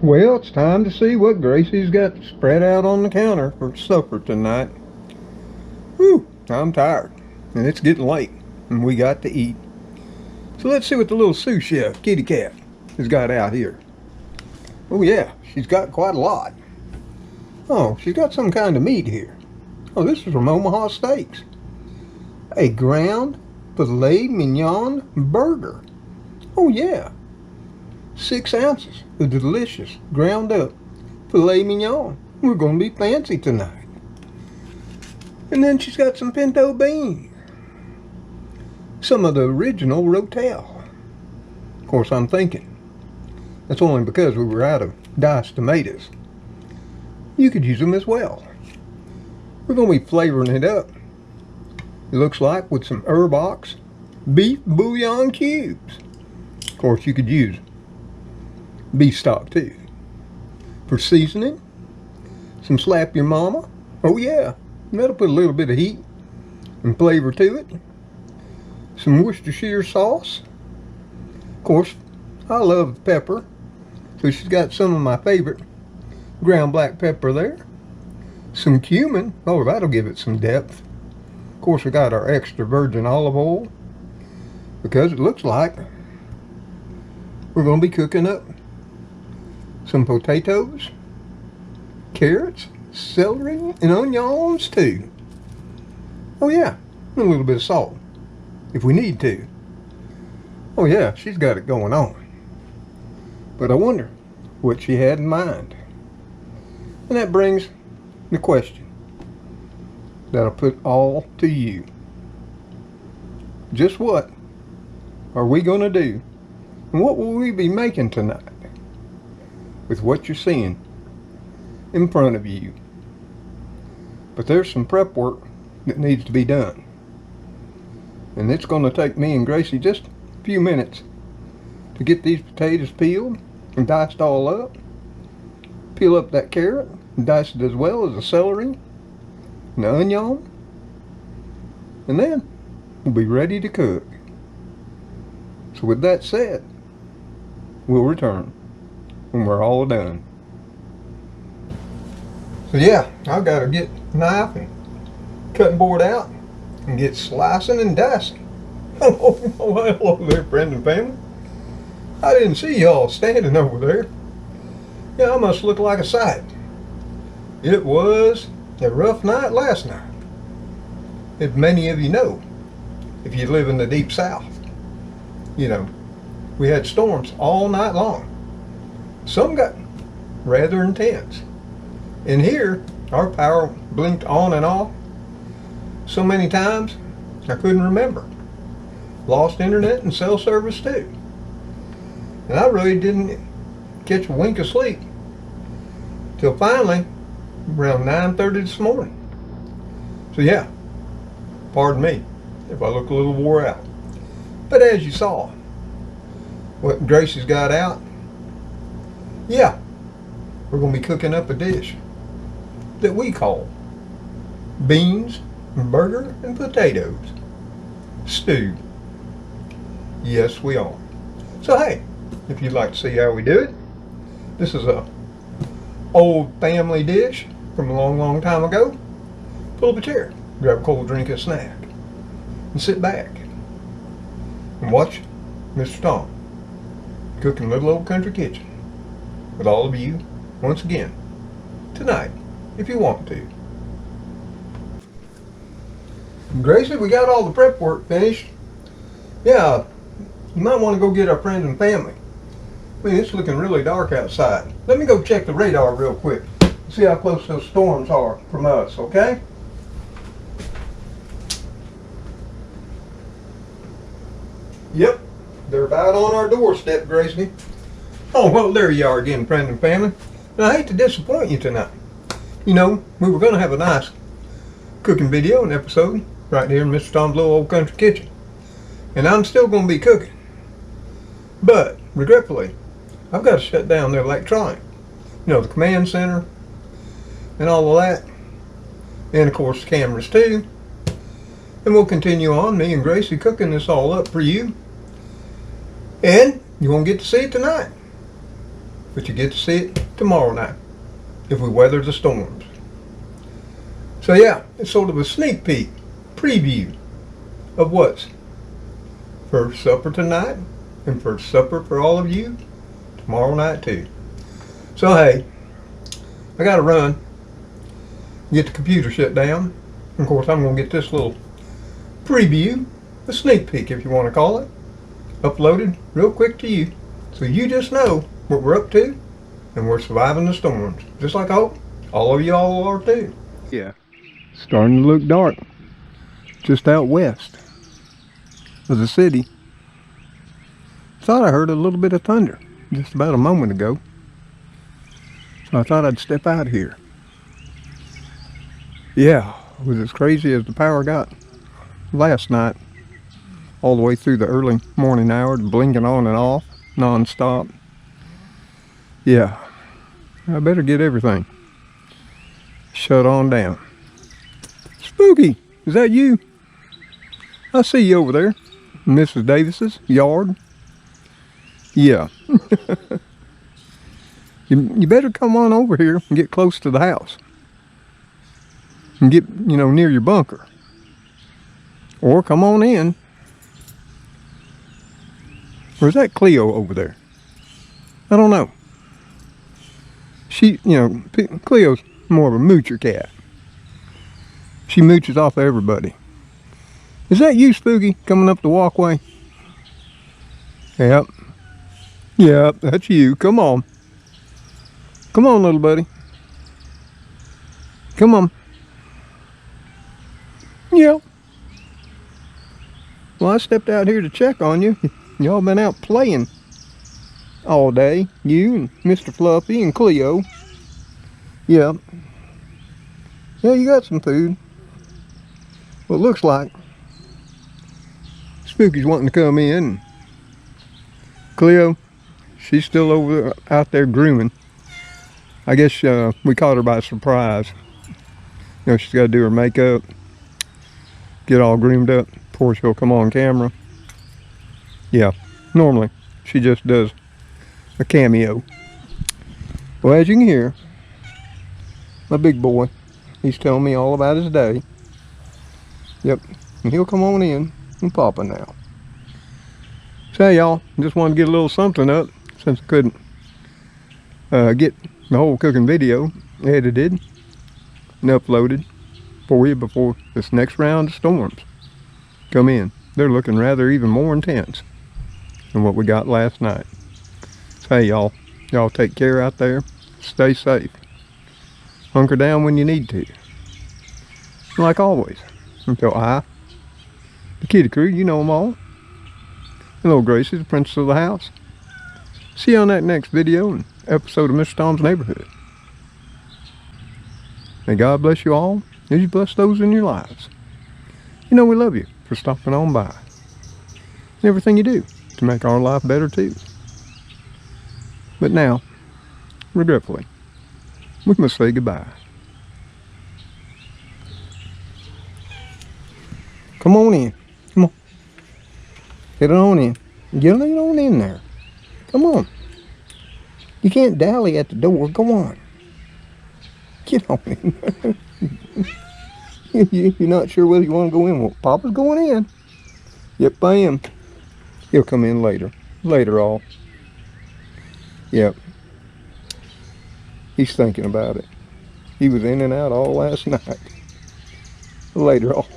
Well, it's time to see what Gracie's got spread out on the counter for supper tonight. Whew, I'm tired, and it's getting late, and we got to eat. So let's see what the little sous chef, Kitty Krew, has got out here. Oh yeah, she's got quite a lot. Oh, she's got some kind of meat here. Oh, this is from Omaha Steaks. A ground filet mignon burger. Oh yeah. 6 ounces of delicious ground up filet mignon. We're going to be fancy tonight. And then she's got some pinto beans. Some of the original rotel. Of course, I'm thinking that's only because we were out of diced tomatoes. You could use them as well. We're going to be flavoring it up, it looks like, with some herb ox beef bouillon cubes. Of course, you could use beef stock too. For seasoning, some slap your mama. Oh yeah, that'll put a little bit of heat and flavor to it. Some Worcestershire sauce. Of course, I love pepper, so she's got some of my favorite ground black pepper there. Some cumin. Oh, that'll give it some depth. Of course, we got our extra virgin olive oil, because it looks like we're going to be cooking up some potatoes, carrots, celery, and onions too. Oh yeah, and a little bit of salt if we need to. Oh yeah, she's got it going on. But I wonder what she had in mind. And that brings the question that I'll put all to you. Just what are we going to do? And what will we be making tonight with what you're seeing in front of you? But there's some prep work that needs to be done. And it's going to take me and Gracie just a few minutes to get these potatoes peeled and diced all up. Peel up that carrot and dice it as well as the celery and the onion. And then we'll be ready to cook. So with that said, we'll return when we're all done. So yeah, I've got to get a knife and cutting board out and get slicing and dicing. Oh, hello there, friends and family. I didn't see y'all standing over there. Yeah, I must look like a sight. It was a rough night last night, as many of you know, if you live in the deep south. You know, we had storms all night long. Some got rather intense. And here, our power blinked on and off so many times I couldn't remember. Lost internet and cell service too. And I really didn't catch a wink of sleep till finally around 9:30 this morning. So yeah, pardon me if I look a little wore out. But as you saw, what Gracie's got out, yeah, we're going to be cooking up a dish that we call beans, burger, and potatoes stew. Yes, we are. So hey, if you'd like to see how we do it, this is a old family dish from a long time ago. Pull up a chair, grab a cold drink and snack, and sit back and watch Mr. Tom cooking Little Old Country Kitchen with all of you once again tonight, if you want to. Gracie, we got all the prep work finished. Yeah, you might want to go get our friends and family. I mean, it's looking really dark outside. Let me go check the radar real quick. See how close those storms are from us, okay? Yep, they're about on our doorstep, Gracie. Oh, well, there you are again, friends and family. And I hate to disappoint you tonight. You know, we were going to have a nice cooking video and episode right here in Mr. Tom's Little Old Country Kitchen. And I'm still going to be cooking. But, regretfully, I've got to shut down the electronic. You know, the command center and all of that. And, of course, the cameras too. And we'll continue on, me and Gracie, cooking this all up for you. And you won't get to see it tonight. but you get to see it tomorrow night if we weather the storms. So yeah, it's sort of a sneak peek, preview of what's first supper tonight and first supper for all of you tomorrow night too. So hey, I gotta run, get the computer shut down. Of course, I'm gonna get this little preview, a sneak peek if you want to call it, uploaded real quick to you, so you just know what we're up to, and we're surviving the storms, just like I hope all of y'all are too. Yeah, starting to look dark, just out west of the city. Thought I heard a little bit of thunder just about a moment ago, so I thought I'd step out here. Yeah, it was as crazy as the power got last night, all the way through the early morning hours, blinking on and off, non-stop. Yeah, I better get everything shut on down. Spooky, is that you? I see you over there, Mrs. Davis's yard. Yeah. You better come on over here and get close to the house. And get, near your bunker. Or come on in. Or is that Cleo over there? I don't know. She, Cleo's more of a moocher cat. She mooches off of everybody. Is that you, Spooky, coming up the walkway? Yep. Yep, that's you. Come on. Come on, little buddy. Come on. Yeah. Well, I stepped out here to check on you. Y'all been out playing all day. You and Mr. Fluffy and Cleo. Yeah. Yeah, you got some food. Well, it looks like Spooky's wanting to come in. Cleo, she's still over there, out there grooming. I guess we caught her by surprise. She's got to do her makeup, get all groomed up before she'll come on camera. Yeah, normally she just does a cameo. Well, as you can hear, my big boy, he's telling me all about his day. Yep, and he'll come on in and Papa now. So hey, y'all, just wanted to get a little something up since I couldn't get the whole cooking video edited and uploaded for you before this next round of storms come in. They're looking rather even more intense than what we got last night. So hey, y'all take care out there. Stay safe. Hunker down when you need to. Like always, until the Kitty Krew, you know them all. And little Gracie, the princess of the house. See you on that next video and episode of Mr. Tom's Neighborhood. May God bless you all as you bless those in your lives. We love you for stopping on by. And everything you do to make our life better too. But now, regretfully, we must say goodbye. Come on in. Come on. Get on in. Get on in there. Come on. You can't dally at the door. Go on. Get on in. You're not sure whether you want to go in. Well, Papa's going in. Yep, I am. He'll come in later. Later all. Yep. He's thinking about it. He was in and out all last night. Later all.